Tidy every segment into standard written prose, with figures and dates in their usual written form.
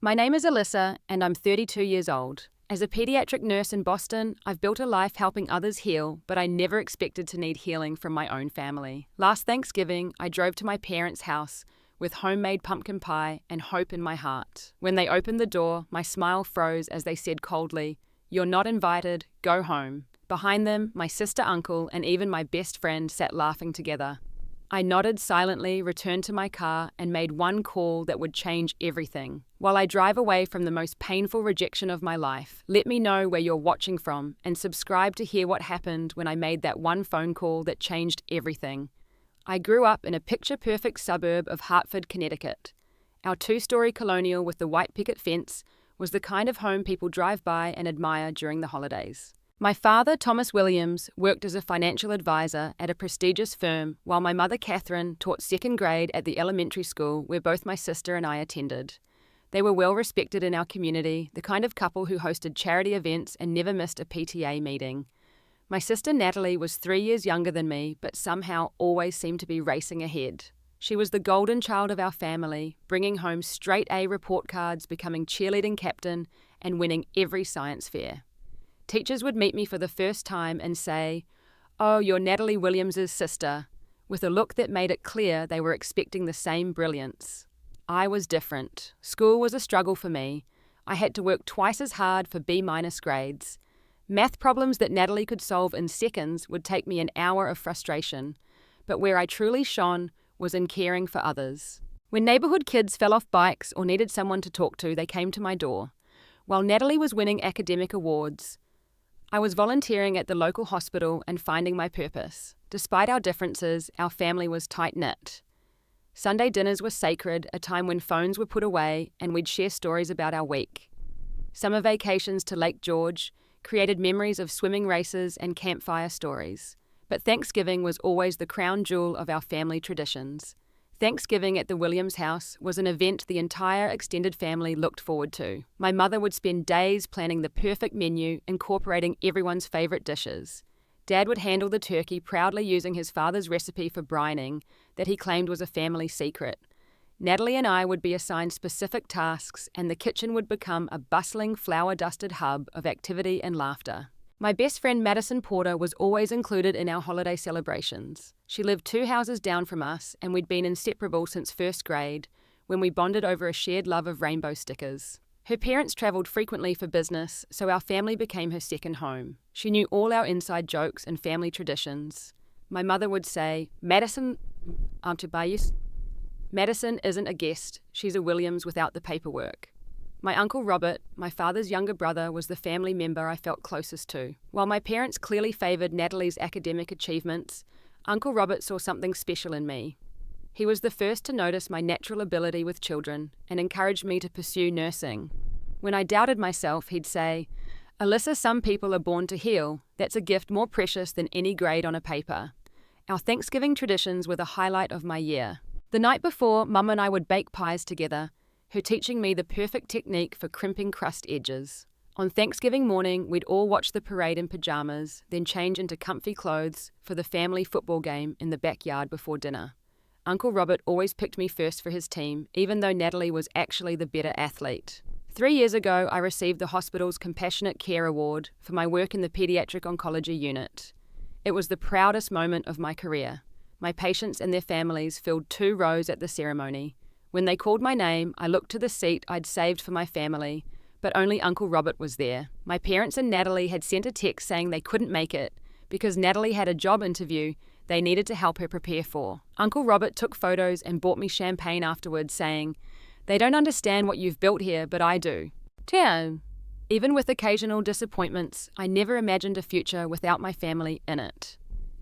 My name is Alyssa, and I'm 32 years old. As a pediatric nurse in Boston, I've built a life helping others heal, but I never expected to need healing from my own family. Last Thanksgiving, I drove to my parents' house with homemade pumpkin pie and hope in my heart. When they opened the door, my smile froze as they said coldly, "You're not invited, go home." Behind them, my sister, uncle, and even my best friend sat laughing together. I nodded silently, returned to my car, and made one call that would change everything. While I drive away from the most painful rejection of my life, let me know where you're watching from and subscribe to hear what happened when I made that one phone call that changed everything. I grew up in a picture-perfect suburb of Hartford, Connecticut. Our two-story colonial with the white picket fence was the kind of home people drive by and admire during the holidays. My father, Thomas Williams, worked as a financial advisor at a prestigious firm, while my mother, Catherine, taught second grade at the elementary school where both my sister and I attended. They were well respected in our community, the kind of couple who hosted charity events and never missed a PTA meeting. My sister Natalie was 3 years younger than me, but somehow always seemed to be racing ahead. She was the golden child of our family, bringing home straight A report cards, becoming cheerleading captain, and winning every science fair. Teachers would meet me for the first time and say, "Oh, you're Natalie Williams's sister," with a look that made it clear they were expecting the same brilliance. I was different. School was a struggle for me. I had to work twice as hard for B- grades. Math problems that Natalie could solve in seconds would take me an hour of frustration. But where I truly shone was in caring for others. When neighborhood kids fell off bikes or needed someone to talk to, they came to my door. While Natalie was winning academic awards, I was volunteering at the local hospital and finding my purpose. Despite our differences, our family was tight-knit. Sunday dinners were sacred, a time when phones were put away and we'd share stories about our week. Summer vacations to Lake George created memories of swimming races and campfire stories. But Thanksgiving was always the crown jewel of our family traditions. Thanksgiving at the Williams house was an event the entire extended family looked forward to. My mother would spend days planning the perfect menu, incorporating everyone's favorite dishes. Dad would handle the turkey, proudly using his father's recipe for brining that he claimed was a family secret. Natalie and I would be assigned specific tasks, and the kitchen would become a bustling, flower-dusted hub of activity and laughter. My best friend Madison Porter was always included in our holiday celebrations. She lived 2 houses down from us, and we'd been inseparable since first grade, when we bonded over a shared love of rainbow stickers. Her parents travelled frequently for business, so our family became her second home. She knew all our inside jokes and family traditions. My mother would say, Madison isn't a guest, she's a Williams without the paperwork. My Uncle Robert, my father's younger brother, was the family member I felt closest to. While my parents clearly favoured Natalie's academic achievements, Uncle Robert saw something special in me. He was the first to notice my natural ability with children and encouraged me to pursue nursing. When I doubted myself, he'd say, "Alyssa, some people are born to heal. That's a gift more precious than any grade on a paper." Our Thanksgiving traditions were the highlight of my year. The night before, Mum and I would bake pies together, her teaching me the perfect technique for crimping crust edges. On Thanksgiving morning, we'd all watch the parade in pajamas, then change into comfy clothes for the family football game in the backyard before dinner. Uncle Robert always picked me first for his team, even though Natalie was actually the better athlete. 3 years ago, I received the hospital's Compassionate Care Award for my work in the pediatric oncology unit. It was the proudest moment of my career. My patients and their families filled 2 rows at the ceremony. When they called my name, I looked to the seat I'd saved for my family, but only Uncle Robert was there. My parents and Natalie had sent a text saying they couldn't make it because Natalie had a job interview they needed to help her prepare for. Uncle Robert took photos and bought me champagne afterwards, saying, "They don't understand what you've built here, but I do." Damn. Even with occasional disappointments, I never imagined a future without my family in it.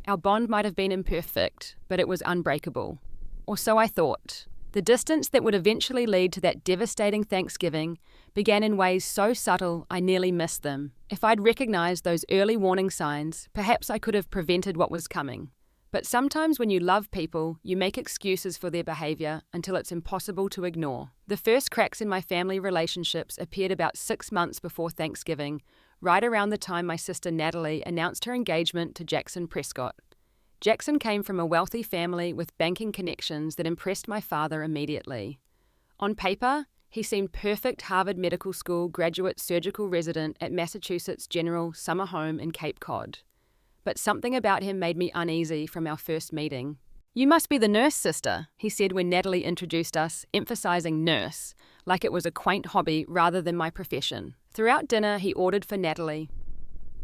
Our bond might have been imperfect, but it was unbreakable. Or so I thought. The distance that would eventually lead to that devastating Thanksgiving began in ways so subtle I nearly missed them. If I'd recognized those early warning signs, perhaps I could have prevented what was coming. But sometimes when you love people, you make excuses for their behavior until it's impossible to ignore. The first cracks in my family relationships appeared about 6 months before Thanksgiving, right around the time my sister Natalie announced her engagement to Jackson Prescott. Jackson came from a wealthy family with banking connections that impressed my father immediately. On paper, He seemed perfect Harvard Medical School graduate surgical resident at Massachusetts General Summer Home in Cape Cod. But something about him made me uneasy from our first meeting. "You must be the nurse, sister," he said when Natalie introduced us, emphasizing nurse, like it was a quaint hobby rather than my profession. Throughout dinner, he ordered for Natalie.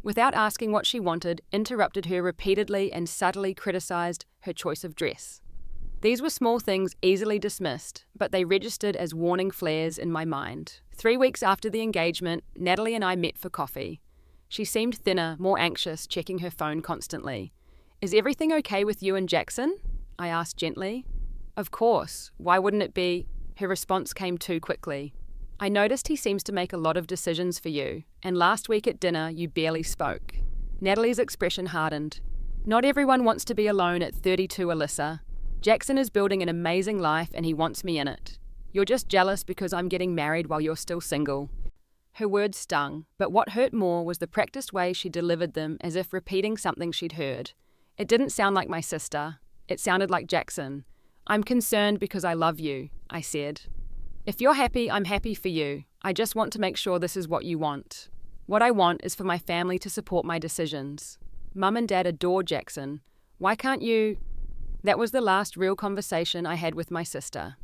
Without asking what she wanted, interrupted her repeatedly and subtly criticized her choice of dress. These were small things easily dismissed, but they registered as warning flares in my mind. 3 weeks after the engagement, Natalie and I met for coffee. She seemed thinner, more anxious, checking her phone constantly. "Is everything okay with you and Jackson?" I asked gently. "Of course. Why wouldn't it be?" Her response came too quickly. "I noticed he seems to make a lot of decisions for you, and last week at dinner you barely spoke." Natalie's expression hardened. "Not everyone wants to be alone at 32, Alyssa. Jackson is building an amazing life and he wants me in it. You're just jealous because I'm getting married while you're still single." Her words stung, but what hurt more was the practiced way she delivered them, as if repeating something she'd heard. It didn't sound like my sister. It sounded like Jackson. "I'm concerned because I love you," I said. "If you're happy, I'm happy for you. I just want to make sure this is what you want. What I want is for my family to support my decisions. Mum and Dad adore Jackson. Why can't you?" That was the last real conversation I had with my sister.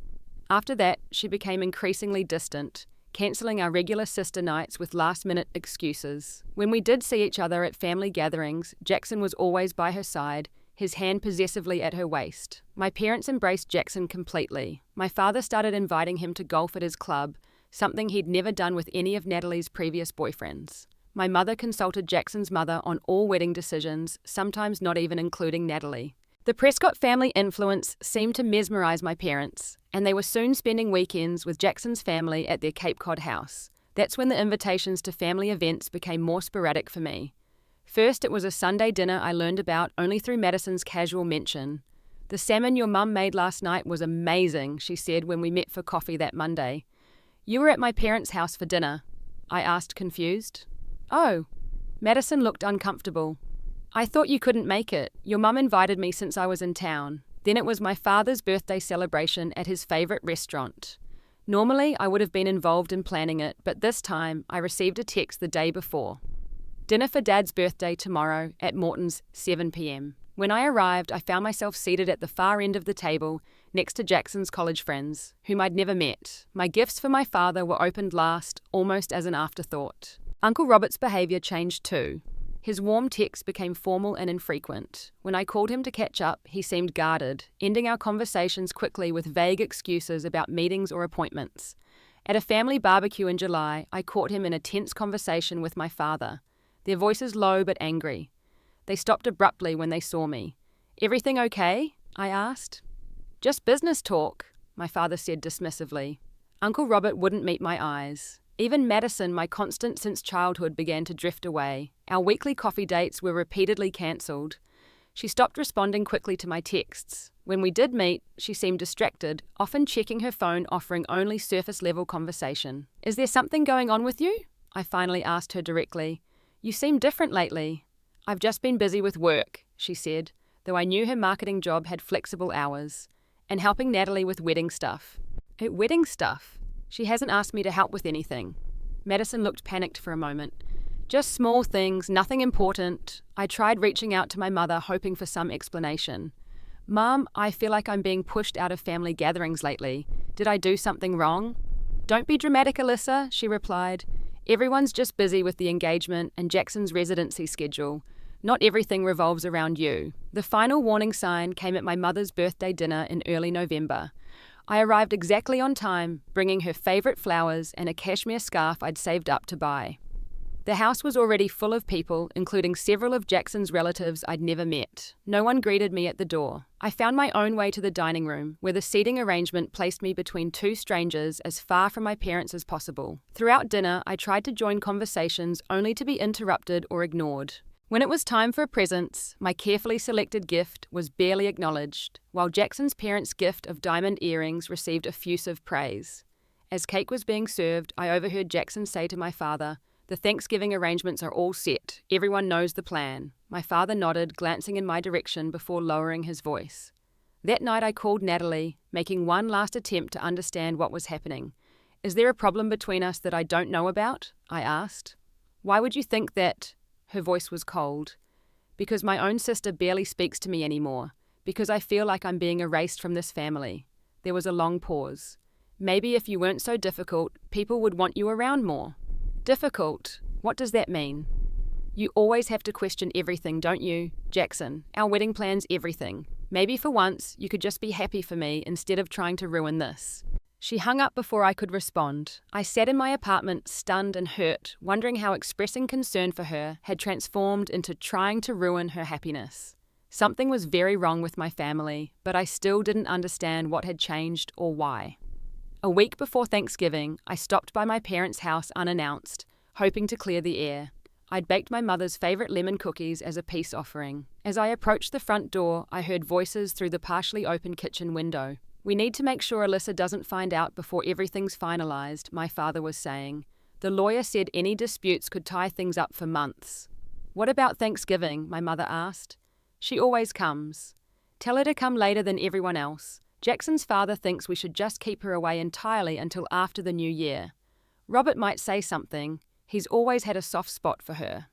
After that, she became increasingly distant, cancelling our regular sister nights with last-minute excuses. When we did see each other at family gatherings, Jackson was always by her side, his hand possessively at her waist. My parents embraced Jackson completely. My father started inviting him to golf at his club, something he'd never done with any of Natalie's previous boyfriends. My mother consulted Jackson's mother on all wedding decisions, sometimes not even including Natalie. The Prescott family influence seemed to mesmerize my parents, and they were soon spending weekends with Jackson's family at their Cape Cod house. That's when the invitations to family events became more sporadic for me. First, it was a Sunday dinner I learned about only through Madison's casual mention. "The salmon your mum made last night was amazing," she said when we met for coffee that Monday. "You were at my parents' house for dinner," I asked, confused. "Oh." Madison looked uncomfortable. "I thought you couldn't make it. Your mum invited me since I was in town. Then it was my father's birthday celebration at his favourite restaurant. Normally, I would have been involved in planning it, but this time, I received a text the day before. Dinner for Dad's birthday tomorrow at Morton's, 7 p.m. When I arrived, I found myself seated at the far end of the table, next to Jackson's college friends, whom I'd never met. My gifts for my father were opened last, almost as an afterthought. Uncle Robert's behaviour changed too. His warm texts became formal and infrequent. When I called him to catch up, he seemed guarded, ending our conversations quickly with vague excuses about meetings or appointments. At a family barbecue in July, I caught him in a tense conversation with my father, their voices low but angry. They stopped abruptly when they saw me. "Everything okay?" I asked. "Just business talk," my father said dismissively. Uncle Robert wouldn't meet my eyes. Even Madison, my constant since childhood, began to drift away. Our weekly coffee dates were repeatedly cancelled. She stopped responding quickly to my texts. When we did meet, she seemed distracted, often checking her phone, offering only surface-level conversation. "Is there something going on with you?" I finally asked her directly. "You seem different lately." "I've just been busy with work," she said, though I knew her marketing job had flexible hours, and helping Natalie with wedding stuff. Wedding stuff? She hasn't asked me to help with anything." Madison looked panicked for a moment. "Just small things, nothing important." I tried reaching out to my mother, hoping for some explanation. "Mom, I feel like I'm being pushed out of family gatherings lately. Did I do something wrong?" "Don't be dramatic, Alyssa," she replied. "Everyone's just busy with the engagement and Jackson's residency schedule. Not everything revolves around you." The final warning sign came at my mother's birthday dinner in early November. I arrived exactly on time, bringing her favourite flowers and a cashmere scarf I'd saved up to buy. The house was already full of people, including several of Jackson's relatives I'd never met. No one greeted me at the door. I found my own way to the dining room, where the seating arrangement placed me between two strangers as far from my parents as possible. Throughout dinner, I tried to join conversations only to be interrupted or ignored. When it was time for presents, my carefully selected gift was barely acknowledged, while Jackson's parents' gift of diamond earrings received effusive praise. As cake was being served, I overheard Jackson say to my father, "The Thanksgiving arrangements are all set. Everyone knows the plan." My father nodded, glancing in my direction before lowering his voice. That night I called Natalie, making one last attempt to understand what was happening. Is there a problem between us that I don't know about? I asked. Why would you think that? Her voice was cold. Because my own sister barely speaks to me anymore. Because I feel like I'm being erased from this family. There was a long pause. Maybe if you weren't so difficult, people would want you around more. Difficult? What does that mean? You always have to question everything, don't you? Jackson, our wedding plan's everything. Maybe for once, you could just be happy for me instead of trying to ruin this. She hung up before I could respond. I sat in my apartment, stunned and hurt, wondering how expressing concern for her had transformed into trying to ruin her happiness. Something was very wrong with my family, but I still didn't understand what had changed or why. A week before Thanksgiving, I stopped by my parents' house unannounced, hoping to clear the air. I'd baked my mother's favorite lemon cookies as a peace offering. As I approached the front door, I heard voices through the partially open kitchen window. We need to make sure Alyssa doesn't find out before everything's finalized, my father was saying. The lawyer said any disputes could tie things up for months. What about Thanksgiving? My mother asked. She always comes. Tell her to come later than everyone else. Jackson's father thinks we should just keep her away entirely until after the new year. Robert might say something. He's always had a soft spot for her.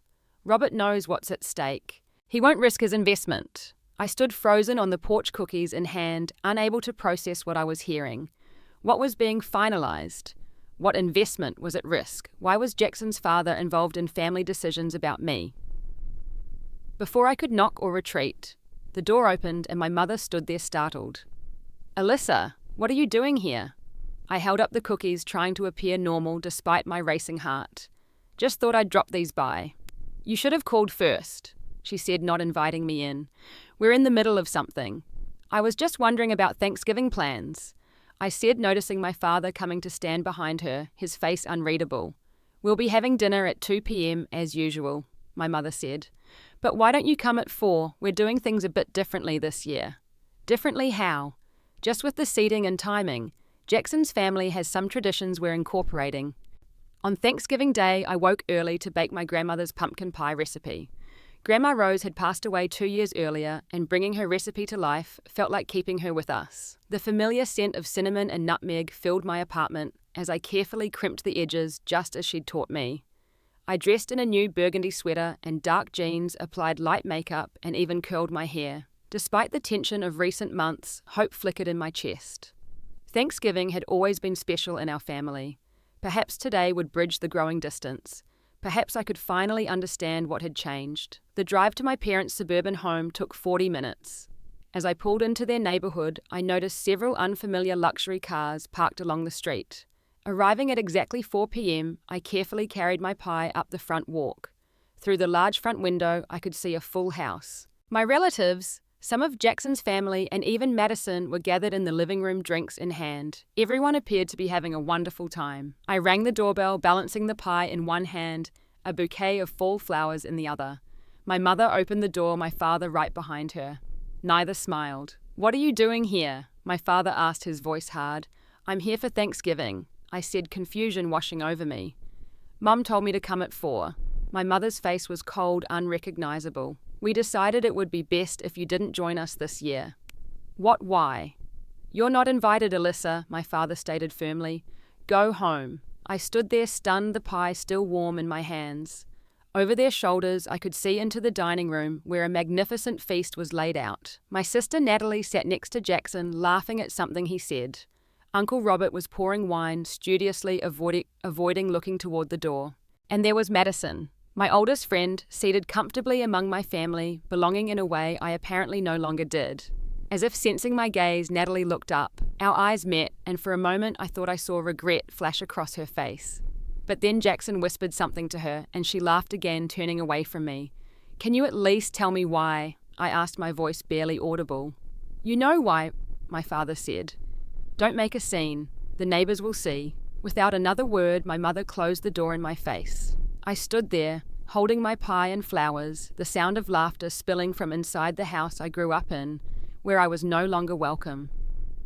Robert knows what's at stake. He won't risk his investment. I stood frozen on the porch, cookies in hand, unable to process what I was hearing. What was being finalized? What investment was at risk? Why was Jackson's father involved in family decisions about me? Before I could knock or retreat, the door opened and my mother stood there startled. Alyssa, what are you doing here? I held up the cookies, trying to appear normal despite my racing heart. Just thought I'd drop these by. You should have called first, she said, not inviting me in. We're in the middle of something. I was just wondering about Thanksgiving plans, I said, noticing my father coming to stand behind her, his face unreadable. We'll be having dinner at 2 p.m. as usual, my mother said. But why don't you come at 4? We're doing things a bit differently this year. Differently how? Just with the seating and timing. Jackson's family has some traditions we're incorporating. On Thanksgiving Day, I woke early to bake my grandmother's pumpkin pie recipe. Grandma Rose had passed away 2 years earlier, and bringing her recipe to life felt like keeping her with us. The familiar scent of cinnamon and nutmeg filled my apartment as I carefully crimped the edges just as she'd taught me. I dressed in a new burgundy sweater and dark jeans, applied light makeup, and even curled my hair. Despite the tension of recent months, hope flickered in my chest. Thanksgiving had always been special in our family. Perhaps today would bridge the growing distance. Perhaps I could finally understand what had changed. The drive to my parents' suburban home took 40 minutes. As I pulled into their neighborhood, I noticed several unfamiliar luxury cars parked along the street. Arriving at exactly 4 p.m., I carefully carried my pie up the front walk. Through the large front window, I could see a full house. My relatives, some of Jackson's family, and even Madison were gathered in the living room, drinks in hand. Everyone appeared to be having a wonderful time. I rang the doorbell, balancing the pie in one hand, a bouquet of fall flowers in the other. My mother opened the door, my father right behind her. Neither smiled. What are you doing here? My father asked, his voice hard. I'm here for Thanksgiving, I said, confusion washing over me. Mum told me to come at 4. My mother's face was cold, unrecognizable. We decided it would be best if you didn't join us this year. What, why? You're not invited, Alyssa, my father stated firmly. Go home. I stood there stunned, the pie still warm in my hands. Over their shoulders, I could see into the dining room where a magnificent feast was laid out. My sister Natalie sat next to Jackson, laughing at something he said. Uncle Robert was pouring wine, studiously avoiding looking toward the door. And there was Madison, my oldest friend, seated comfortably among my family, belonging in a way I apparently no longer did. As if sensing my gaze, Natalie looked up. Our eyes met, and for a moment I thought I saw regret flash across her face. But then Jackson whispered something to her, and she laughed again, turning away from me. Can you at least tell me why? I asked, my voice barely audible. You know why, my father said. Don't make a scene. The neighbors will see. Without another word, my mother closed the door in my face. I stood there, holding my pie and flowers, the sound of laughter spilling from inside the house I grew up in, where I was no longer welcome.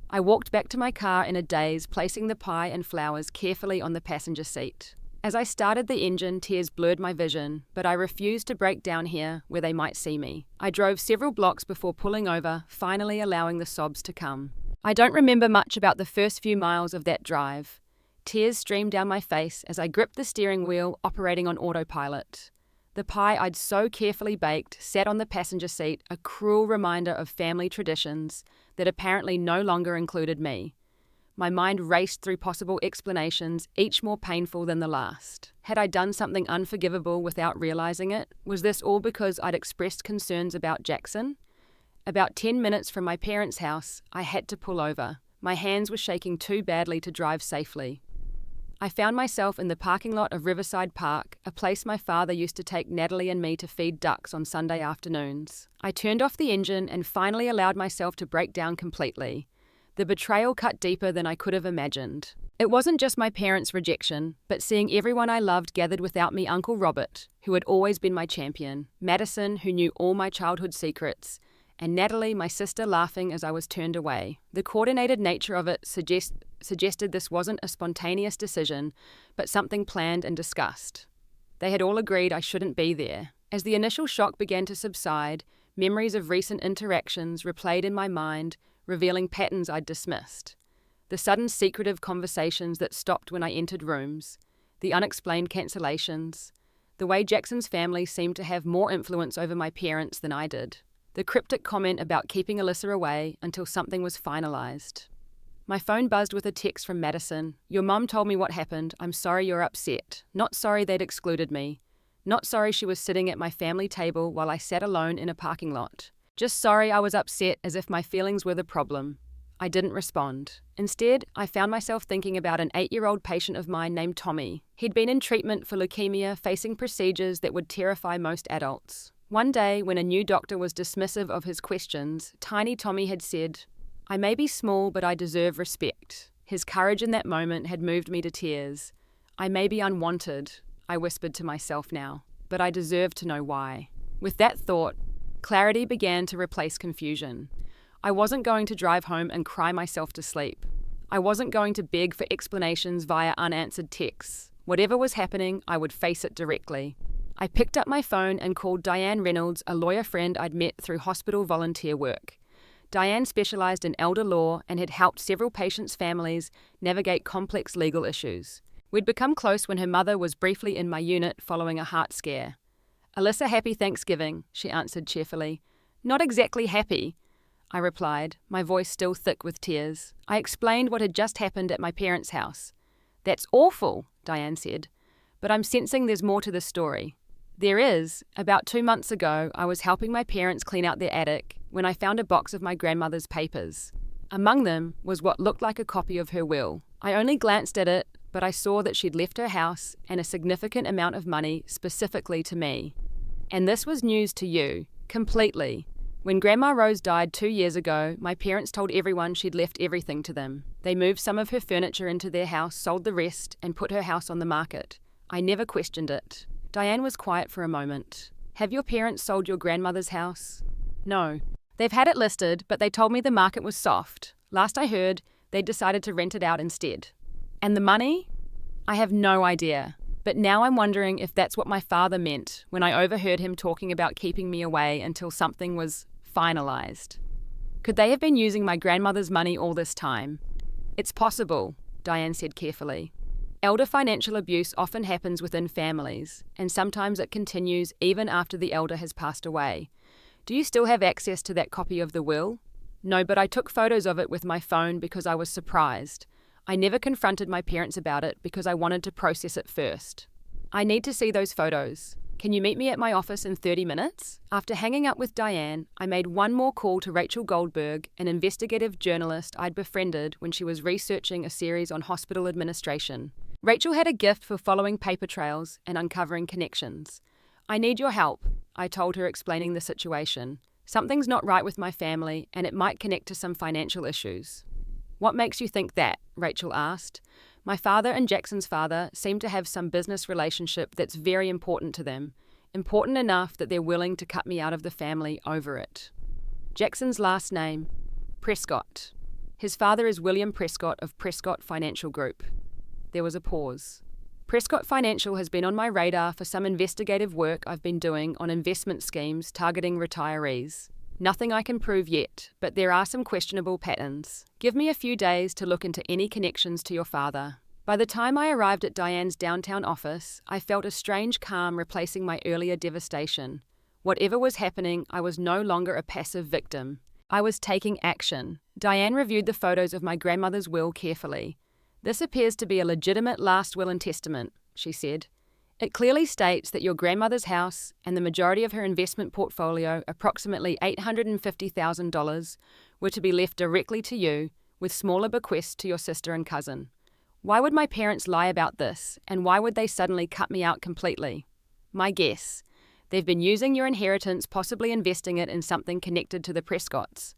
I walked back to my car in a daze, placing the pie and flowers carefully on the passenger seat. As I started the engine, tears blurred my vision, but I refused to break down here where they might see me. I drove several blocks before pulling over, finally allowing the sobs to come. I don't remember much about the first few miles of that drive. Tears streamed down my face as I gripped the steering wheel, operating on autopilot. The pie I'd so carefully baked sat on the passenger seat, a cruel reminder of family traditions that apparently no longer included me. My mind raced through possible explanations, each more painful than the last. Had I done something unforgivable without realizing it? Was this all because I'd expressed concerns about Jackson? About 10 minutes from my parents' house, I had to pull over. My hands were shaking too badly to drive safely. I found myself in the parking lot of Riverside Park, a place my father used to take Natalie and me to feed ducks on Sunday afternoons. I turned off the engine and finally allowed myself to break down completely. The betrayal cut deeper than I could have imagined. It wasn't just my parents' rejection, but seeing everyone I loved gathered without me: Uncle Robert, who had always been my champion, Madison, who knew all my childhood secrets, and Natalie, my sister, laughing as I was turned away. The coordinated nature of it suggested this wasn't a spontaneous decision, but something planned and discussed. They had all agreed I shouldn't be there. As the initial shock began to subside, memories of recent interactions replayed in my mind, revealing patterns I'd dismissed. The sudden secretive conversations that stopped when I entered rooms, the unexplained cancellations, the way Jackson's family seemed to have more influence over my parents than I did. The cryptic comment about keeping Alyssa away until something was finalized. My phone buzzed with a text from Madison. "Your mum told me what happened. I'm sorry you're upset. Not sorry they'd excluded me. Not sorry she was sitting at my family table while I sat alone in a parking lot. Just sorry I was upset, as if my feelings were the problem." I didn't respond. Instead, I found myself thinking about an 8-year-old patient of mine named Tommy. He'd been in treatment for leukemia, facing procedures that would terrify most adults. One day, when a new doctor was dismissive of his questions, tiny Tommy had said, "I may be small, but I deserve respect." His courage in that moment had moved me to tears. "I may be unwanted," I whispered to myself now, "but I deserve to know why." With that thought, clarity began to replace confusion. I wasn't going to drive home and cry myself to sleep. I wasn't going to beg for explanations via unanswered texts. Whatever was happening, I would face it directly. I picked up my phone and called Diane Reynolds, a lawyer friend I'd met through hospital volunteer work. Diane specialized in elder law and had helped several patients' families navigate complex legal issues. We'd become close when her mother was briefly in my unit following a heart scare. "Alyssa, happy Thanksgiving," she answered cheerfully. "Not exactly happy," I replied, my voice still thick with tears. I explained what had just happened at my parents' house. "That's awful," Diane said, "but I'm sensing there's more to the story." There is. About 2 months ago, I was helping my parents clean out their attic when I found a box of my grandmother's papers. Among them was what looked like a copy of her will. I only glanced at it, but I saw that she'd left her house and a significant amount of money specifically to me. And this was news to you, completely. When Grandma Rose died 2 years ago, my parents told everyone she'd left everything to them. They moved some of her furniture into their house, sold the rest, and put her house on the market. I never questioned it. Diane was quiet for a moment. "Have your parents sold your grandmother's house?" "No. They've had it listed, but they told me the market was soft. Last I heard, they decided to rent it out instead." "And the money?" "I have no idea. But now I'm wondering if that's what my father meant when I overheard him talking about keeping me away until something was finalized. Could they have been using my grandmother's money all this time?" "It's possible," Diane said carefully. "Elder financial abuse often happens within families, and sometimes it continues even after the elder has passed away. Do you still have access to that copy of the will?" "No, but I took photos of it with my phone because I was surprised. I never confronted my parents about it because I wanted to process it first." "I need to see those photos. Can you meet me at my office in 30 minutes? After hanging up with Diane, I made one more call to Rachel Goldberg, an investigative journalist I'd befriended when she was researching a series on hospital administration. Rachel had a gift for following paper trails and uncovering connections. "I need your help," I told her, explaining the situation. "Something's not right with my family, and it might connect to some financial issues." "What makes you think that?" Rachel asked. "My father and Jackson's father seem to have some business relationship that's very important to them, important enough that they're willing to cut me out of the family over it." "Jackson's last name?" "Prescott. His father is William Prescott of Prescott Financial Group." There was a pause. "Prescott Financial has been on my radar for some investigative work I've been doing on investment schemes targeting retirees. Nothing I can prove yet, but there are some questionable patterns. Give me a few days to look into any connections to your father. By the time I arrived at Diane's downtown office, I felt a strange calm replacing my earlier devastation. Whatever was happening, I was no longer a passive victim. I was taking action. Diane reviewed the photos of my grandmother's will carefully. "This appears to be a legitimate last will and testament," she said. "It clearly states that your grandmother's house and the majority of her investment portfolio, approximately $850,000, were to be left directly to you, with smaller bequests to your sister and cousin. Why would my parents lie about this, and why would they suddenly cut me out completely? My guess: they've been using your inheritance, possibly investing it in something connected to the Prescotts.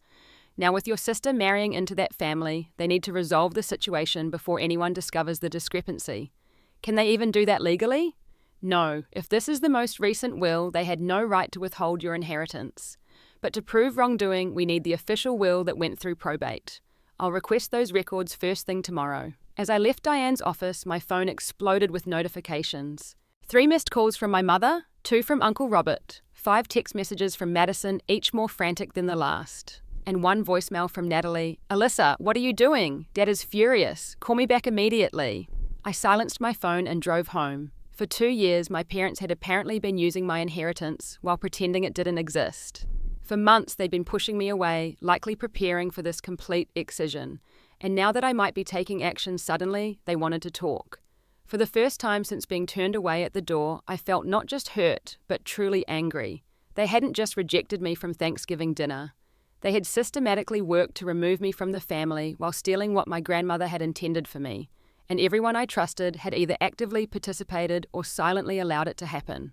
Now, with your sister marrying into that family, they need to resolve the situation before anyone discovers the discrepancy. Can they even do that legally? No, if this is the most recent will, they had no right to withhold your inheritance. But to prove wrongdoing, we need the official will that went through probate. I'll request those records first thing tomorrow." As I left Diane's office, my phone exploded with notifications. 3 missed calls from my mother, 2 from Uncle Robert, 5 text messages from Madison, each more frantic than the last, and 1 voicemail from Natalie. "Alyssa, what are you doing? Dad is furious. Call me back immediately." I silenced my phone and drove home. For 2 years, my parents had apparently been using my inheritance while pretending it didn't exist. For months, they'd been pushing me away, likely preparing for this complete excision. And now that I might be taking action suddenly, they wanted to talk. For the first time since being turned away at the door, I felt not just hurt, but truly angry. They hadn't just rejected me from Thanksgiving dinner. They had systematically worked to remove me from the family while stealing what my grandmother had intended for me. And everyone I trusted had either actively participated or silently allowed it to happen.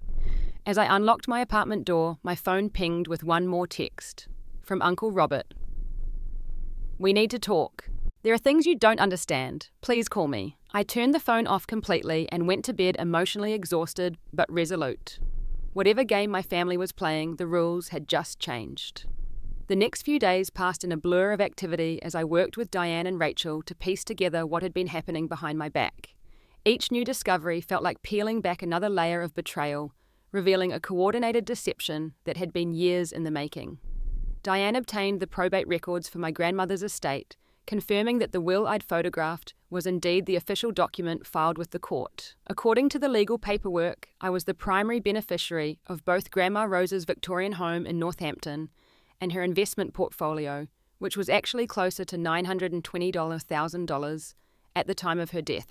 As I unlocked my apartment door, my phone pinged with 1 more text. From Uncle Robert. "We need to talk. There are things you don't understand. Please call me." I turned the phone off completely and went to bed emotionally exhausted but resolute. Whatever game my family was playing, the rules had just changed. The next few days passed in a blur of activity as I worked with Diane and Rachel to piece together what had been happening behind my back. Each new discovery felt like peeling back another layer of betrayal, revealing a coordinated deception that had been years in the making. Diane obtained the probate records for my grandmother's estate, confirming that the will I'd photographed was indeed the official document filed with the court. According to the legal paperwork, I was the primary beneficiary of both Grandma Rose's Victorian home in Northampton and her investment portfolio, which was actually closer to $920,000 at the time of her death.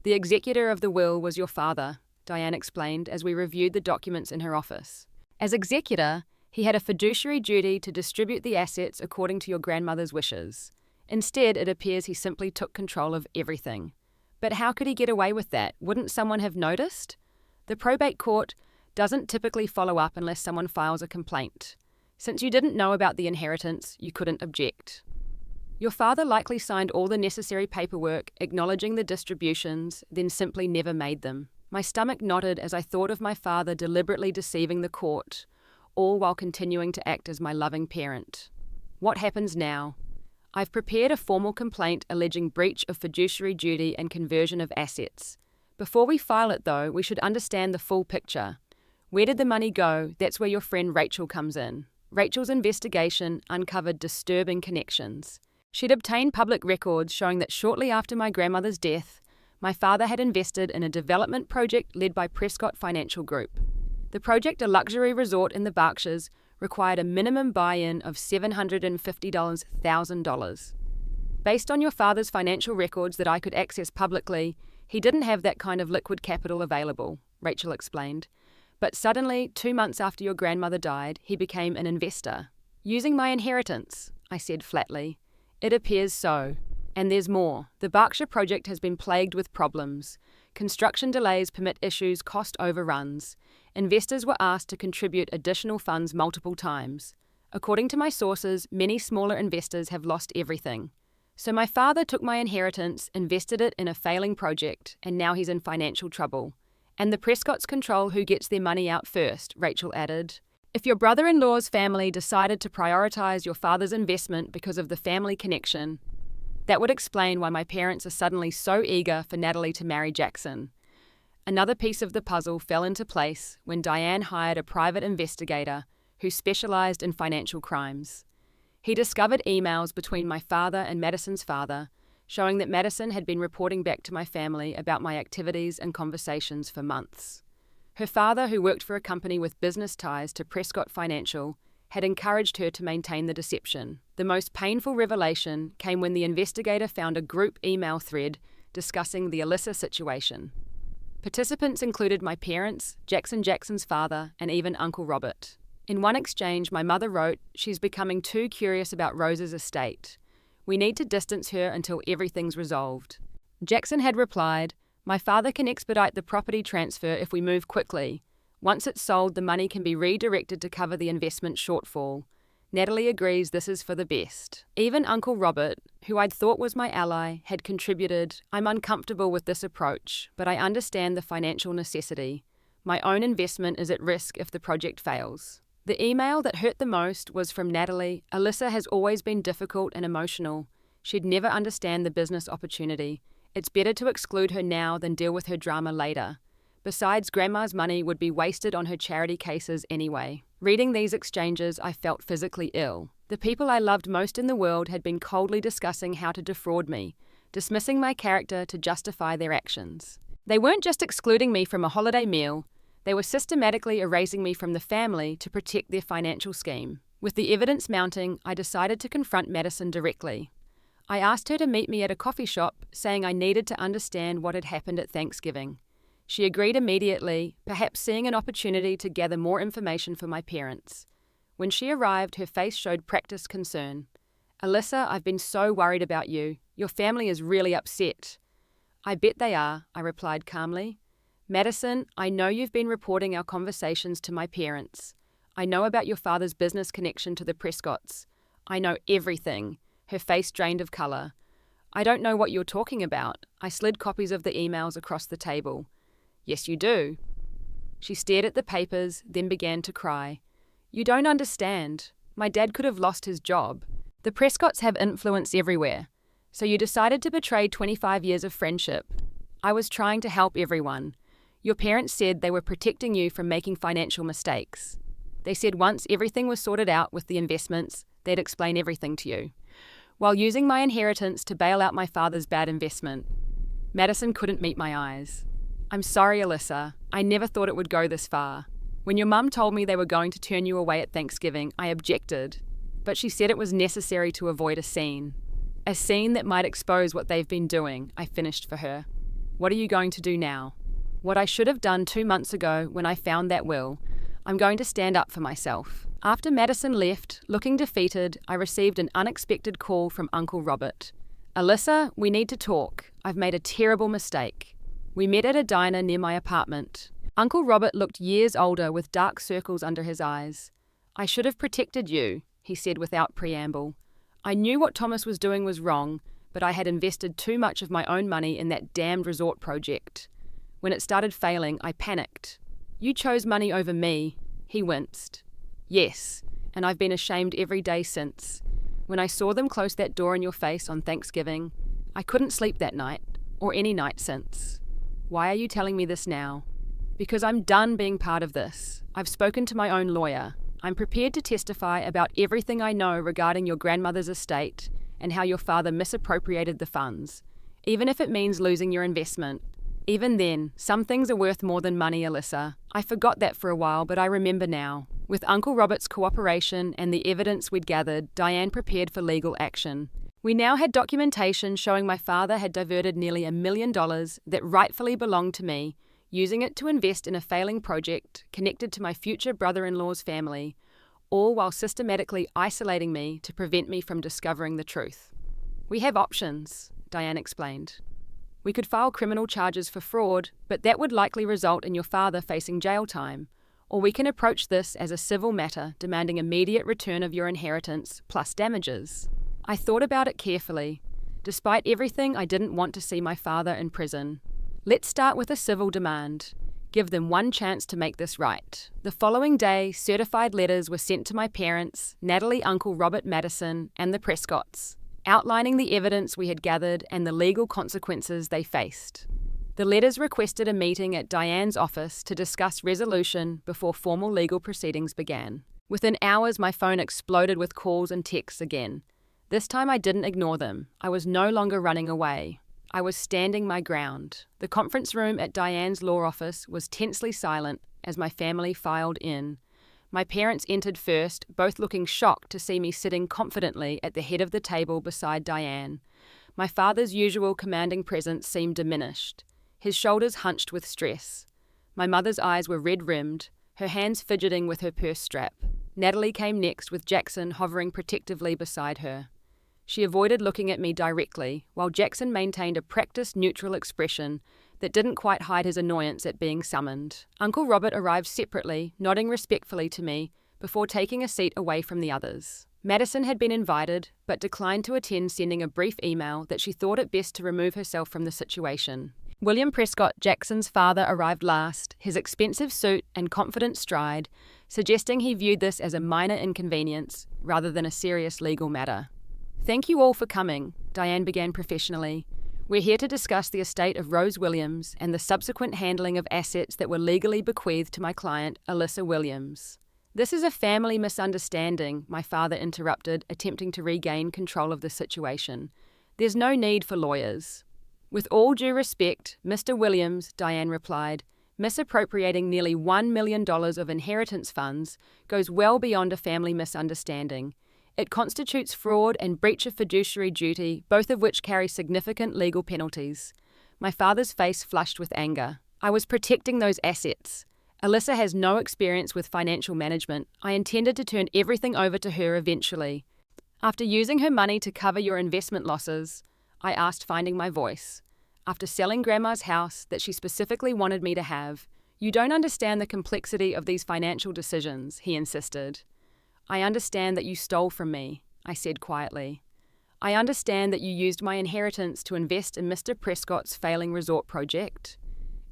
"The executor of the will was your father," Diane explained as we reviewed the documents in her office. "As executor, he had a fiduciary duty to distribute the assets according to your grandmother's wishes. Instead, it appears he simply took control of everything. But how could he get away with that? Wouldn't someone have noticed? The probate court doesn't typically follow up unless someone files a complaint. Since you didn't know about the inheritance, you couldn't object. Your father likely signed all the necessary paperwork acknowledging the distributions, then simply never made them." My stomach knotted as I thought of my father deliberately deceiving the court, all while continuing to act as my loving parent. What happens now? I've prepared a formal complaint alleging breach of fiduciary duty and conversion of assets. Before we file it, though, we should understand the full picture. Where did the money go? That's where your friend Rachel comes in. Rachel's investigation uncovered disturbing connections. She'd obtained public records showing that shortly after my grandmother's death, my father had invested in a development project led by Prescott Financial Group. The project, a luxury resort in the Berkshires, required a minimum buy-in of $750,000. Based on your father's financial records that I could access publicly, he didn't have that kind of liquid capital available, Rachel explained. But suddenly, 2 months after your grandmother died, he became an investor. "Using my inheritance," I said flatly. "It appears so. And there's more. The Berkshire project has been plagued with problems. Construction delays, permit issues, cost overruns. Investors were asked to contribute additional funds multiple times. According to my sources, many smaller investors have lost everything. So my father took my inheritance, invested it in a failing project, and now he's in financial trouble. And the Prescotts control who gets their money out first," Rachel added. "If your brother-in-law's family decided to prioritize your father's investment because of the family connection, that would explain why my parents are suddenly so eager for Natalie to marry Jackson." Another piece of the puzzle fell into place when Diane hired a private investigator who specialized in financial crimes. He discovered emails between my father and Madison's father, showing that Madison had been reporting back to my family about my activities and conversations for months. Her father, who worked for a company with business ties to Prescott Financial, had encouraged her to maintain the deception. The most painful revelation came when the investigator found a group email thread discussing the Alyssa situation. Participants included my parents, Jackson's father, and even Uncle Robert. In one exchange, my mother wrote, "She's becoming too curious about Rose's estate. We need to distance her until everything's resolved." Jackson had replied, "My father can expedite the property transfer if we move quickly. Once it's sold, the money can be redirected to cover the investment shortfall. Natalie agrees this is for the best." Even Uncle Robert, who I'd thought was my ally, had contributed, "I'm uncomfortable with this approach, but I understand the financial necessity. My own investment is at risk if the project fails." The email that hurt the most was from Natalie. "Alyssa has always been difficult and emotional. She'd never understand the business opportunity. It's better to exclude her now than deal with her drama later. Besides, Grandma's money would be wasted on her charity cases anyway." Reading these exchanges, I felt physically ill. The people I loved most in the world had been coldly discussing how to defraud me, dismissing my character to justify their actions. They weren't just excluding me from a holiday meal, they were systematically erasing me from the family to protect their financial scheme. With the evidence mounting, I decided to confront Madison directly. I asked her to meet me at a coffee shop, saying I needed to understand what had happened at Thanksgiving. She agreed immediately, perhaps seeing an opportunity to gather more information for my parents. When she arrived, her face showed practiced concern. "Alyssa, I've been so worried about you. Your family is really upset." "I bet they are," I replied calmly. "Madison, I know you've been reporting our conversations to my parents. I know about your father's business connection to the Prescotts. I know everything." Her face drained of colour. "I don't know what you're talking about." I slid copies of the emails across the table. "Yes, you do." She stared at the papers, then began to cry. "You don't understand. My dad could have lost his job. The Prescotts have influence everywhere. So you decided to betray 25 years of friendship. I was trying to help everyone. Your parents said they were protecting you from making financial mistakes. They said once everything was sorted out with the investments, they'd explain everything to you, while using my inheritance to bail out my father's bad investment." Madison couldn't meet my eyes. "I'm sorry, Alyssa. I never thought it would go this far. When your mum told me they were going to turn you away at Thanksgiving, I objected. But she said it was necessary to avoid a scene. A scene that might expose what they've been doing," I finished for her. "What are you going to do now?" "What I should have done 2 months ago when I found that will. I'm going to stand up for myself." After Madison left, looking defeated, I received an unexpected call from Uncle Robert. "Alyssa, we need to talk. I've made a terrible mistake." We met at a diner near my apartment. Uncle Robert looked years older with dark circles under his eyes. "I should have protected you," he said without preamble. "I knew what Thomas was doing was wrong, but I had invested too much of my own money in that damned resort project. When it started failing, I panicked. You chose money over me." He winced. "Yes, and I've been ashamed every day since. When I saw them close that door in your face on Thanksgiving, I couldn't sleep that night, or any night since." "Why are you telling me this now?" "Because I'm done being part of this. I've spoken to my own lawyer. I'm prepared to testify about everything I know regarding your grandmother's estate and how your father misappropriated the funds, even if it means losing your investment. Even then, some things are worth more than money, Alyssa. I forgot that for a while, but I remember now." With Uncle Robert's cooperation and the evidence we'd gathered, Diane prepared for legal action. We now had documentation showing my father had diverted nearly $1 million that rightfully belonged to me, using it to invest in a failing project connected to my future brother-in-law's family, all while systematically isolating me to prevent me from discovering the truth. "We have options," Diane explained. "We could file criminal charges for fraud, but that would likely result in your father facing jail time. Or we can approach this as a civil matter demanding immediate return of your inheritance plus damages." I thought about it carefully. Despite everything, I didn't want to see my father in prison. Let's start with a civil demand. Give them one chance to make this right. The following day, certified letters were sent to my parents, Natalie, Uncle Robert Madison, and the Prescotts, outlining the evidence we had gathered and the legal consequences they faced. The letters requested a meeting at Diane's office to discuss resolution before formal legal proceedings began. Within hours, my phone exploded with calls and texts again. This time I didn't ignore them. I was no longer running away. I was standing my ground. The conference room at Diane's law office was tensely silent as my family filed in. My parents entered first, both looking shocked to see me sitting confidently at the head of the table beside Diane. My father's usual commanding presence seemed diminished. His shoulders hunched with stress. My mother's eyes were red-rimmed, her hands fidgeting with her purse strap. Natalie came next with Jackson hovering protectively beside her. She avoided looking at me directly, while Jackson maintained a practiced neutral expression that didn't quite hide his annoyance at being summoned. Uncle Robert arrived separately, nodding respectfully to me, before taking a seat away from the others. Madison had been invited, but declined to attend, sending a brief email that she thought it best to remove herself from the situation. William Prescott, Jackson's father, arrived last, his expensive suit and confident stride, suggesting he viewed this as a minor inconvenience rather than a serious legal matter. "Thank you all for coming," Diane began professionally. "We're here to discuss the estate of Rose Williams and the subsequent handling of assets that were legally bequeathed to my client, Alyssa Williams." "This is a family misunderstanding," my father interrupted, attempting to regain control of the situation. "There's no need for lawyers." "With all due respect, Mr. Williams," Diane replied, "misappropriating nearly $1 million of inheritance funds goes well beyond a family misunderstanding. It constitutes fraud and breach of fiduciary duty, both of which carry significant legal penalties." My father's face flushed with anger. "I was protecting those assets. Alyssa has no experience with financial management. I intended to turn everything over to her eventually. After using her money to cover your investment losses," I asked, finding my voice. "After selling Grandma's house that she specifically wanted me to have, you don't understand the complexity of these financial decisions," he insisted. "I understand that you stole from me," I said quietly. "I understand that you used my inheritance to invest in Mr. Prescott's failing resort project.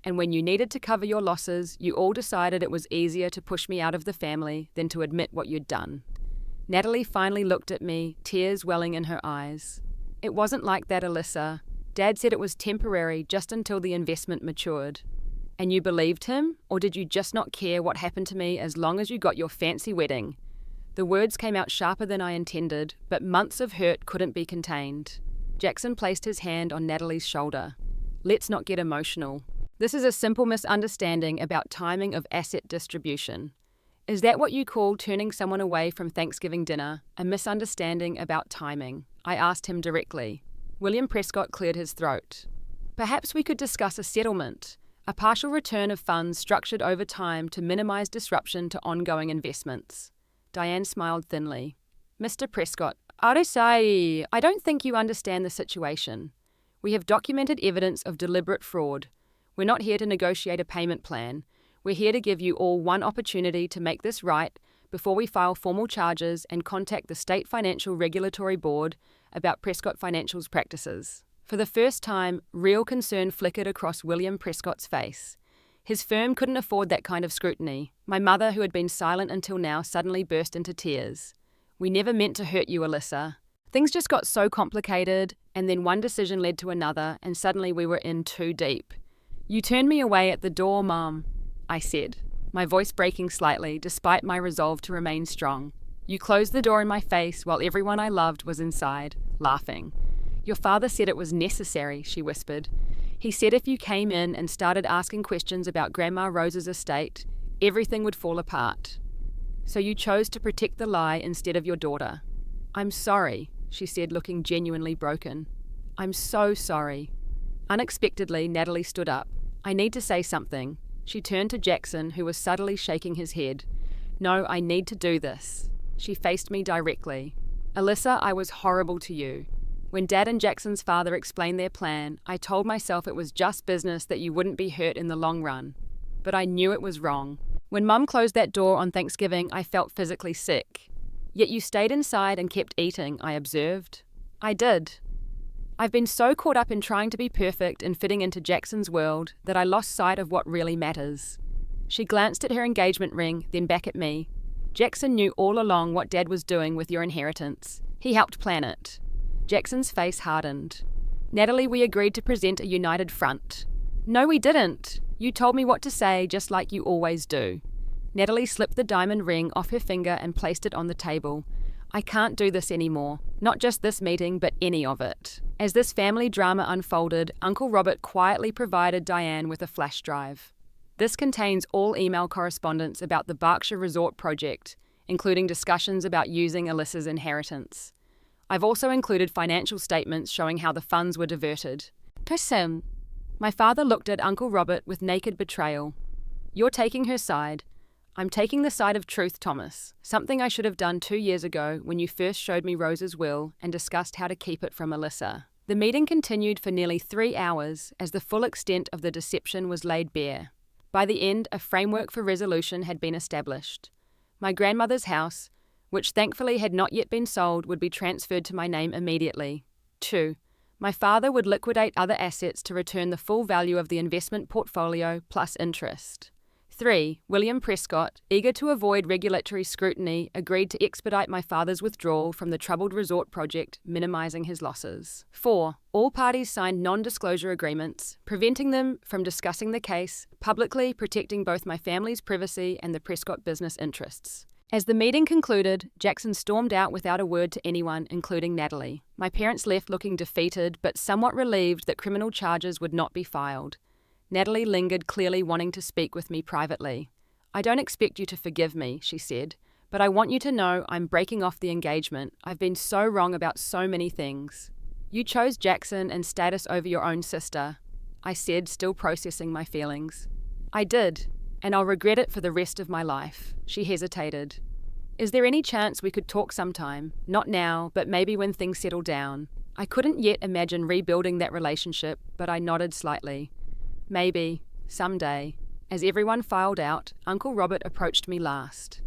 And when you needed to cover your losses, you all decided it was easier to push me out of the family than to admit what you'd done." Natalie finally looked at me, tears welling in her eyes. "It wasn't like that, Alyssa. Dad said it was temporary, just until the investment matured." "And you believed him? Or did you just not care what happened to me as long as you got your fancy wedding?" The words came out sharper than I intended, but months of hurt couldn't be contained. Jackson placed his hand on Natalie's shoulder. "Let's not get emotional. This is a simple misunderstanding about timing of asset distribution. Is that what you call turning someone away from Thanksgiving dinner? A misunderstanding about timing?" I asked him directly. William Prescott cleared his throat. "Perhaps we could discuss a settlement, a partial return of funds structured over time to minimize disruption to ongoing investments." Diane smiled thinly. "Mr. Prescott, Alyssa, I don't think you understand the situation. We have documented evidence of deliberate fraud. We're not here to negotiate a payment plan. We're here to give you all one opportunity to make this right before we file formal charges and contact the State Financial Regulatory Board about Prescott Financial's practices." For the first time, real concern flickered across William Prescott's face. His firm couldn't afford that kind of scrutiny. My mother, who had been silent until now, suddenly burst into tears. "We never meant to hurt you, Alyssa. Things just got so complicated, and then one decision led to another, and suddenly we were in too deep. You turned me away at the door, Mom," I said, my voice breaking slightly despite my resolve to remain strong. "You closed the door in my face while everyone I loved was inside, laughing. Your father said it was necessary," she whispered. "He said if you came in and started asking questions about Grandma Rose's estate, everything would fall apart. So you chose to protect the lie instead of your daughter." "I'm sorry," she said, looking genuinely broken. "I'm so sorry." Unexpectedly, Natalie stood up. "I need to say something." She turned to Jackson, who was subtly shaking his head. "No, I need to do this." She faced me directly. "Alyssa, I was horrible to you. When Dad and Jackson's father explained their plan, I told myself it was just business, that you wouldn't be hurt in the long run. But I knew it was wrong. When Mum closed that door on Thanksgiving, I felt physically sick. Yet you stayed inside and kept eating," I observed. "I did. I've been so caught up in trying to be perfect and fitting into Jackson's world that I lost sight of what really matters." She glanced at her engagement ring, then back at me. "Jackson knew all along what Dad was doing with your inheritance. He helped plan it." Jackson's face hardened. "Natalie, we agreed to present a united front." "No, we didn't. You told me what to say, just like you always do." Natalie slipped the diamond ring off her finger and placed it on the table. I can't do this anymore. Not just this meeting, but any of it. As this family drama unfolded, Uncle Robert quietly provided Diane with a flash drive. This contains all email correspondence about the Berkshire Resort project, including discussions about using Alyssa's inheritance. I've also included financial statements showing how the funds were diverted. Person. My father looked at Uncle Robert with naked betrayal. You're taking her side. I'm taking the side of truth, Thomas. Something I should have done 2 years ago when you first showed me Rose's will and discussed how to keep it from Alyssa. The meeting continued for nearly 3 hours as the full extent of the deception was laid bare. By the end, a framework for resolution had been established. My grandmother's house, which thankfully had not yet been sold, would be transferred to my name immediately. 2. My father would liquidate other assets to return the full value of the investment portfolio plus interest. 3. William Prescott, eager to avoid regulatory scrutiny, agreed to expedite my father's withdrawal from the troubled resort project, minimizing his losses. 4. All parties signed non-disclosure agreements, preventing them from discussing the case, publicly protecting both my family's privacy and the Prescott business interests. As the meeting concluded, Jackson stormed out without a word to anyone, including Natalie. My parents left looking defeated, but somewhat relieved that criminal charges would not be filed. Natalie lingered, clearly wanting to speak with me privately. I don't expect you to forgive me, she said, but I want you to know I'm breaking off the engagement. I've been so wrong about so many things. You chose Jackson and status over your own sister, I said, still processing my feelings. I did, and I'll regret it for the rest of my life. She hesitated. Is there any chance we could talk sometime? Not now, but maybe when things settle down. I couldn't yet imagine rebuilding that relationship, but I nodded slightly. Maybe, someday. As everyone filed out, Uncle Robert approached me last.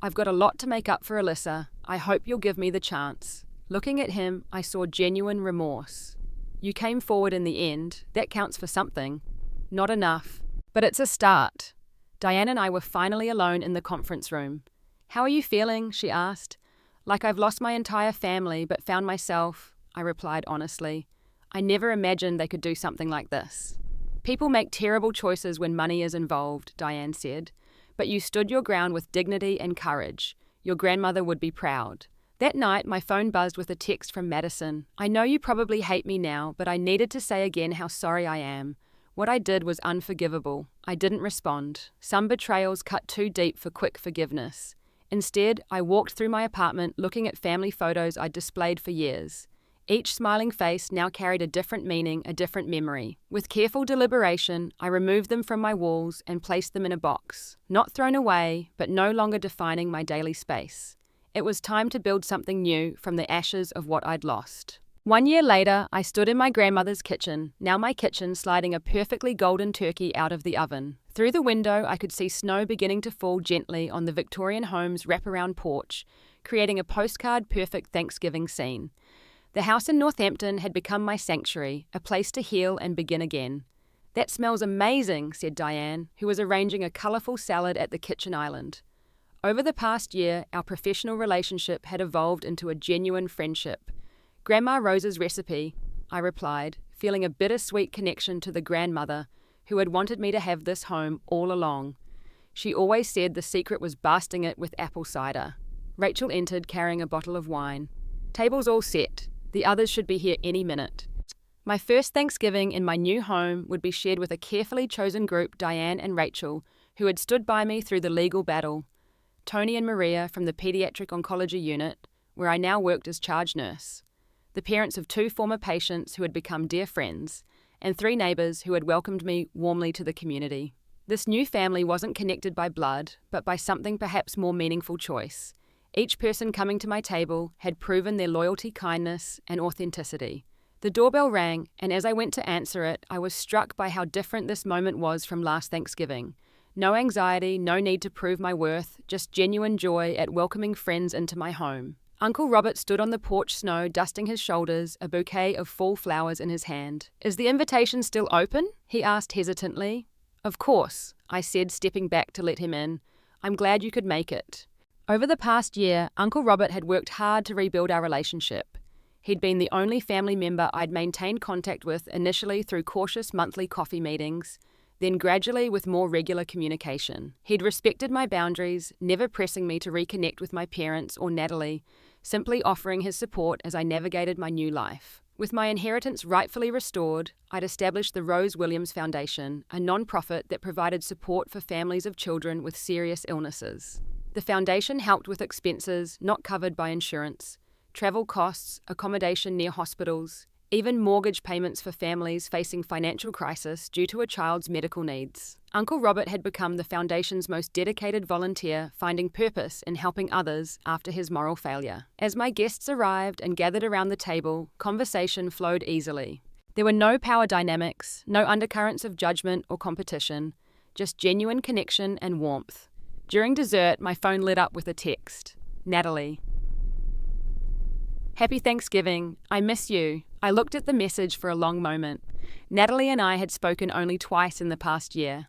I've got a lot to make up for Alyssa. I hope you'll give me the chance. Looking at him, I saw genuine remorse. You came forward in the end. That counts for something. Not enough. But it's a start. Diane and I were finally alone in the conference room. How are you feeling? She asked. Like I've lost my entire family, but found myself, I replied honestly. I never imagined they could do something like this. People make terrible choices when money is involved, Diane said, but you stood your ground with dignity and courage. Your grandmother would be proud. That night, my phone buzzed with a text from Madison. I know you probably hate me now, but I needed to say again how sorry I am. What I did was unforgivable. I didn't respond. Some betrayals cut too deep for quick forgiveness. Instead, I walked through my apartment looking at family photos I'd displayed for years. Each smiling face now carried a different meaning, a different memory. With careful deliberation, I removed them from my walls and placed them in a box. Not thrown away, but no longer defining my daily space. It was time to build something new from the ashes of what I'd lost. 1 year later, I stood in my grandmother's kitchen, now my kitchen, sliding a perfectly golden turkey out of the oven. Through the window, I could see snow beginning to fall gently on the Victorian home's wraparound porch, creating a postcard-perfect Thanksgiving scene. The house in Northampton had become my sanctuary, a place to heal and begin again. That smells amazing, said Diane, who was arranging a colourful salad at the kitchen island. Over the past year, our professional relationship had evolved into a genuine friendship. Grandma Rose's recipe, I replied, feeling a bittersweet connection to the grandmother who had wanted me to have this home all along. She always said the secret was basting it with apple cider. Rachel entered carrying a bottle of wine. Table's all set. The others should be here any minute. My first Thanksgiving in my new home would be shared with a carefully chosen group, Diane and Rachel, who had stood by me through the legal battle. Tony and Maria from the Pediatric Oncology Unit, where I now worked as charge nurse. The parents of 2 former patients who had become dear friends, and 3 neighbours who had welcomed me warmly to the community. This new family wasn't connected by blood, but by something perhaps more meaningful choice. Each person coming to my table had proven their loyalty, kindness, and authenticity. The doorbell rang, and as I went to answer it, I was struck by how different this moment was from last Thanksgiving. No anxiety, no need to prove my worth, just genuine joy at welcoming friends into my home. Uncle Robert stood on the porch snow, dusting his shoulders, a bouquet of fall flowers in his hand. Is the invitation still open? He asked hesitantly. Of course, I said, stepping back to let him in. I'm glad you could make it. Over the past year, Uncle Robert had worked hard to rebuild our relationship. He'd been the only family member I'd maintained contact with initially through cautious monthly coffee meetings, then gradually with more regular communication. He'd respected my boundaries, never pressing me to reconnect with my parents or Natalie, simply offering his support as I navigated my new life. With my inheritance rightfully restored, I'd established the Rose Williams Foundation, a non-profit that provided support for families of children with serious illnesses. The foundation helped with expenses not covered by insurance, travel costs, accommodation near hospitals, even mortgage payments for families facing financial crisis due to a child's medical needs. Uncle Robert had become the foundation's most dedicated volunteer, finding purpose in helping others after his moral failure. As my guests arrived and gathered around the table, conversation flowed easily. There were no power dynamics, no undercurrents of judgment or competition, just genuine connection and warmth. During dessert, my phone lit up with a text. Natalie. Happy Thanksgiving. I miss you. I looked at the message for a long moment. Natalie and I had spoken only twice in the past year.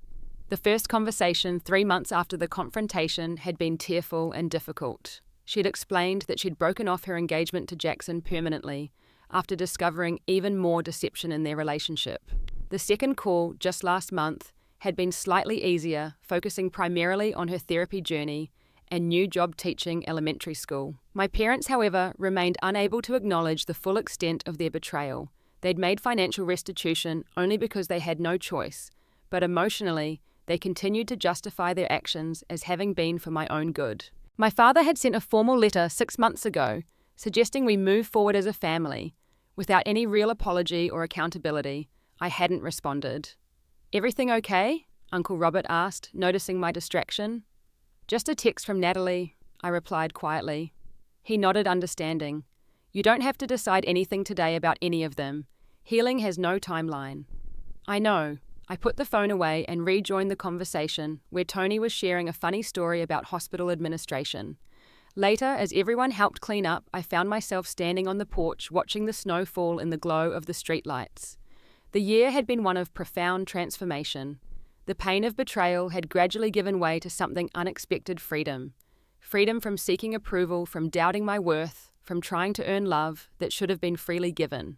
The first conversation 3 months after the confrontation had been tearful and difficult. She'd explained that she'd broken off her engagement to Jackson permanently after discovering even more deception in their relationship. The second call, just last month, had been slightly easier, focusing primarily on her therapy journey and new job teaching elementary school. My parents, however, remained unable to acknowledge the full extent of their betrayal. They'd made financial restitution only because they had no choice, but emotionally, they continued to justify their actions as having been for my own good. My father had sent a formal letter 6 months ago, suggesting we move forward as a family. Without any real apology or accountability, I hadn't responded. Everything okay? Uncle Robert asked, noticing my distraction. Just a text from Natalie, I replied quietly. He nodded understanding. You don't have to decide anything today about any of them. Healing has no timeline. I know. I put the phone away and rejoined the conversation where Tony was sharing a funny story about hospital administration. Later, as everyone helped clean up, I found myself standing on the porch watching the snow fall in the glow of the streetlights. The year had been one of profound transformation. The pain of betrayal had gradually given way to something unexpected: freedom. Freedom from seeking approval, from doubting my worth, from trying to earn love that should have been freely given.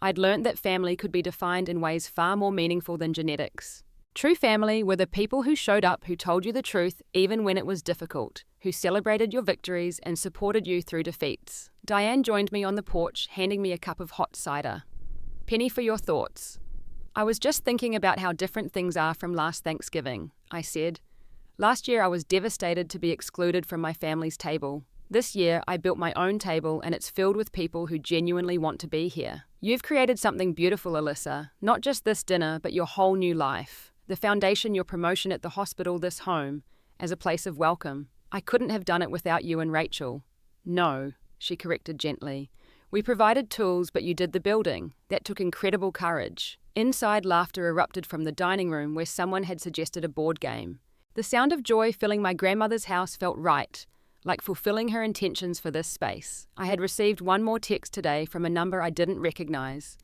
I'd learnt that family could be defined in ways far more meaningful than genetics. True family were the people who showed up, who told you the truth even when it was difficult, who celebrated your victories and supported you through defeats. Diane joined me on the porch, handing me a cup of hot cider. Penny, for your thoughts. I was just thinking about how different things are from last Thanksgiving, I said. Last year I was devastated to be excluded from my family's table. This year I built my own table and it's filled with people who genuinely want to be here. You've created something beautiful, Alyssa, not just this dinner but your whole new life. The foundation, your promotion at the hospital, this home, as a place of welcome. I couldn't have done it without you and Rachel. No, she corrected gently. We provided tools but you did the building. That took incredible courage. Inside, laughter erupted from the dining room where someone had suggested a board game. The sound of joy filling my grandmother's house felt right, like fulfilling her intentions for this space. I had received one more text today from a number I didn't recognize.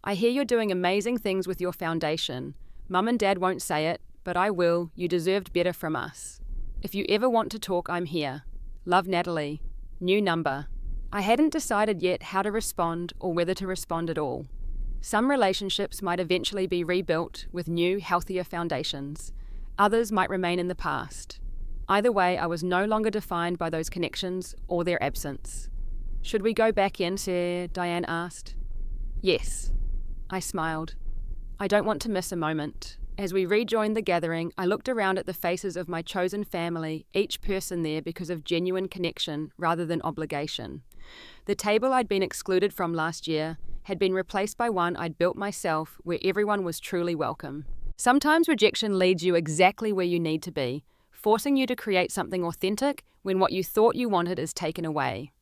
I hear you're doing amazing things with your foundation. Mum and Dad won't say it, but I will. You deserved better from us. If you ever want to talk, I'm here. Love, Natalie. New number. I hadn't decided yet how to respond or whether to respond at all. Some relationships might eventually be rebuilt with new, healthier foundations. Others might remain in the past. Either way, I was no longer defined by those connections or their absence. Should we go back in, sir? Diane asked. Yes. I smiled. I don't want to miss a moment. As we rejoined the gathering, I looked around at the faces of my chosen family, each person there because of genuine connection rather than obligation. The table I'd been excluded from last year had been replaced by one I'd built myself where everyone was truly welcome. Sometimes rejection leads you exactly where you need to be, forcing you to create something authentic when what you thought you wanted is taken away.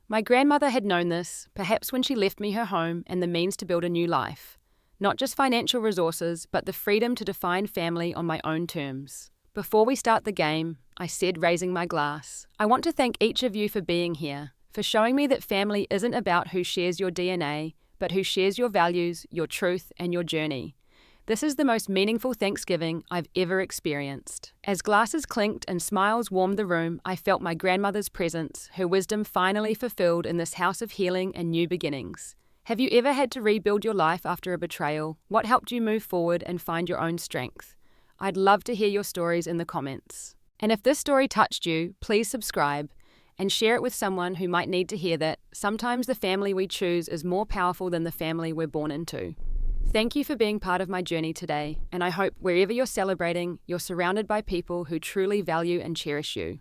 My grandmother had known this, perhaps when she left me her home and the means to build a new life. Not just financial resources, but the freedom to define family on my own terms. Before we start the game, I said, raising my glass, I want to thank each of you for being here, for showing me that family isn't about who shares your DNA, but who shares your values, your truth, and your journey. This is the most meaningful Thanksgiving I've ever experienced. As glasses clinked and smiles warmed the room, I felt my grandmother's presence, her wisdom finally fulfilled in this house of healing and new beginnings. Have you ever had to rebuild your life after a betrayal? What helped you move forward and find your own strength? I'd love to hear your stories in the comments. And if this story touched you, please subscribe. and share it with someone who might need to hear that sometimes the family we choose is more powerful than the family we're born into. Thank you for being part of my journey today, and I hope wherever you're celebrating, you're surrounded by people who truly value and cherish you.